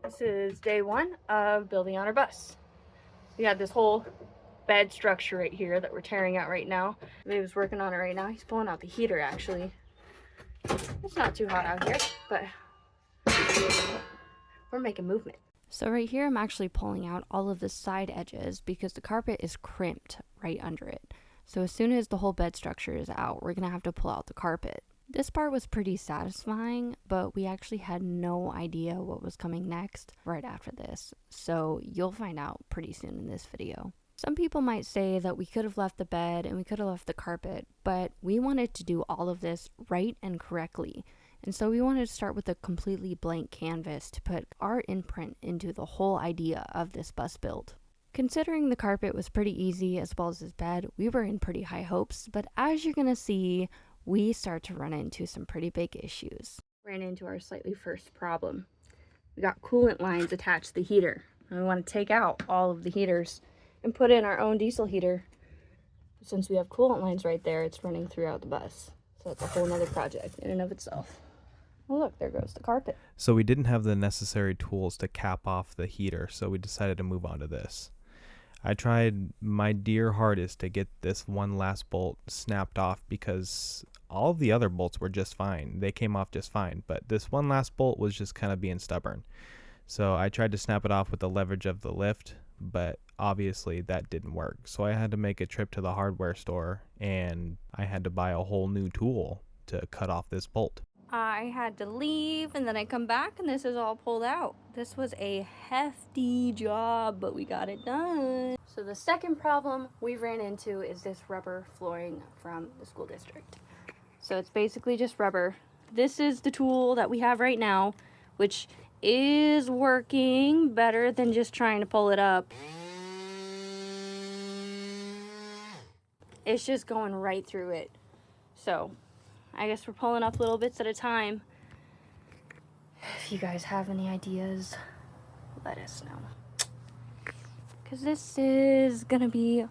This is day one of building on our bus. We had this whole bed structure right here that we're tearing out right now. Dave's working on it right now. He's pulling out the heater actually. It's not too hot out here, but we're making movement. So right here I'm actually pulling out all of the side edges because the carpet is crimped right under it. So as soon as the whole bed structure is out, we're gonna have to pull out the carpet. This part was pretty satisfying, but we actually had no idea what was coming next right after this. So you'll find out pretty soon in this video. Some people might say that we could have left the bed and we could have left the carpet, but we wanted to do all of this right and correctly. And so we wanted to start with a completely blank canvas to put our imprint into the whole idea of this bus build. Considering the carpet was pretty easy as well as this bed, we were in pretty high hopes, but as you're gonna see, we start to run into some pretty big issues. Ran into our slightly first problem. We got coolant lines attached to the heater, and we want to take out all of the heaters and put in our own diesel heater. Since we have coolant lines right there, it's running throughout the bus. So that's a whole nother project in and of itself. Oh look, there goes the carpet. So we didn't have the necessary tools to cap off the heater, so we decided to move on to this. I tried my dear hardest to get this one last bolt snapped off because all of the other bolts were just fine. They came off just fine, but this one last bolt was just kind of being stubborn. So I tried to snap it off with the leverage of the lift, but obviously that didn't work. So I had to make a trip to the hardware store and I had to buy a whole new tool to cut off this bolt. I had to leave and then I come back and this is all pulled out. This was a hefty job, but we got it done. So the second problem we ran into is this rubber flooring from the school district. So it's basically just rubber. This is the tool that we have right now, which is working better than just trying to pull it up. It's just going right through it. So I guess we're pulling up little bits at a time. If you guys have any ideas, let us know. Because this is gonna be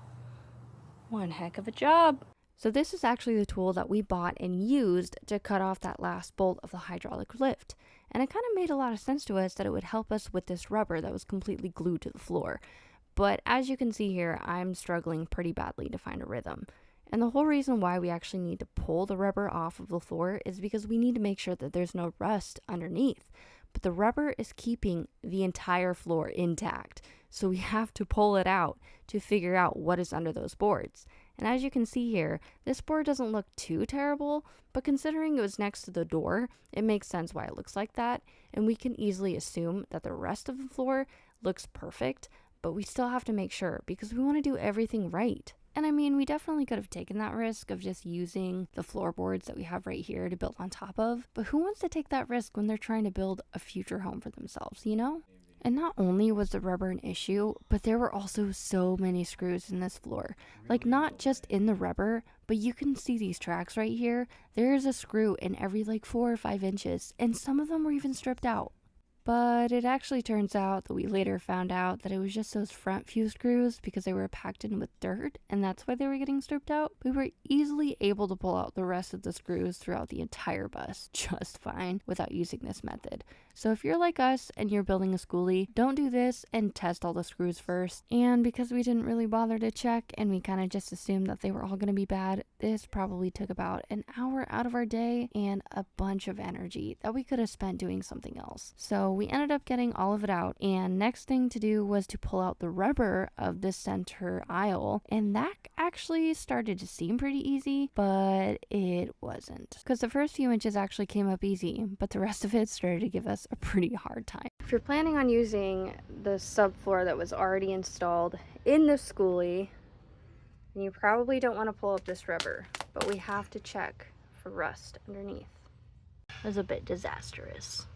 one heck of a job. So this is actually the tool that we bought and used to cut off that last bolt of the hydraulic lift. And it kind of made a lot of sense to us that it would help us with this rubber that was completely glued to the floor. But as you can see here, I'm struggling pretty badly to find a rhythm. And the whole reason why we actually need to pull the rubber off of the floor is because we need to make sure that there's no rust underneath. But the rubber is keeping the entire floor intact. So we have to pull it out to figure out what is under those boards. And as you can see here, this board doesn't look too terrible, but considering it was next to the door, it makes sense why it looks like that. And we can easily assume that the rest of the floor looks perfect, but we still have to make sure because we want to do everything right. And I mean, we definitely could have taken that risk of just using the floorboards that we have right here to build on top of. But who wants to take that risk when they're trying to build a future home for themselves, you know? And not only was the rubber an issue, but there were also so many screws in this floor. Like not just in the rubber, but you can see these tracks right here. There is a screw in every like 4 or 5 inches, and some of them were even stripped out. But it actually turns out that we later found out that it was just those front few screws because they were packed in with dirt and that's why they were getting stripped out. We were easily able to pull out the rest of the screws throughout the entire bus just fine without using this method. So if you're like us and you're building a schoolie, don't do this and test all the screws first. And because we didn't really bother to check and we kind of just assumed that they were all going to be bad, this probably took about an hour out of our day and a bunch of energy that we could have spent doing something else. So we ended up getting all of it out, and next thing to do was to pull out the rubber of the center aisle, and that actually started to seem pretty easy, but it wasn't. Because the first few inches actually came up easy, but the rest of it started to give us a pretty hard time. If you're planning on using the subfloor that was already installed in the schoolie, you probably don't want to pull up this rubber, but we have to check for rust underneath. It was a bit disastrous.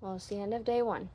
Well, it's the end of day one.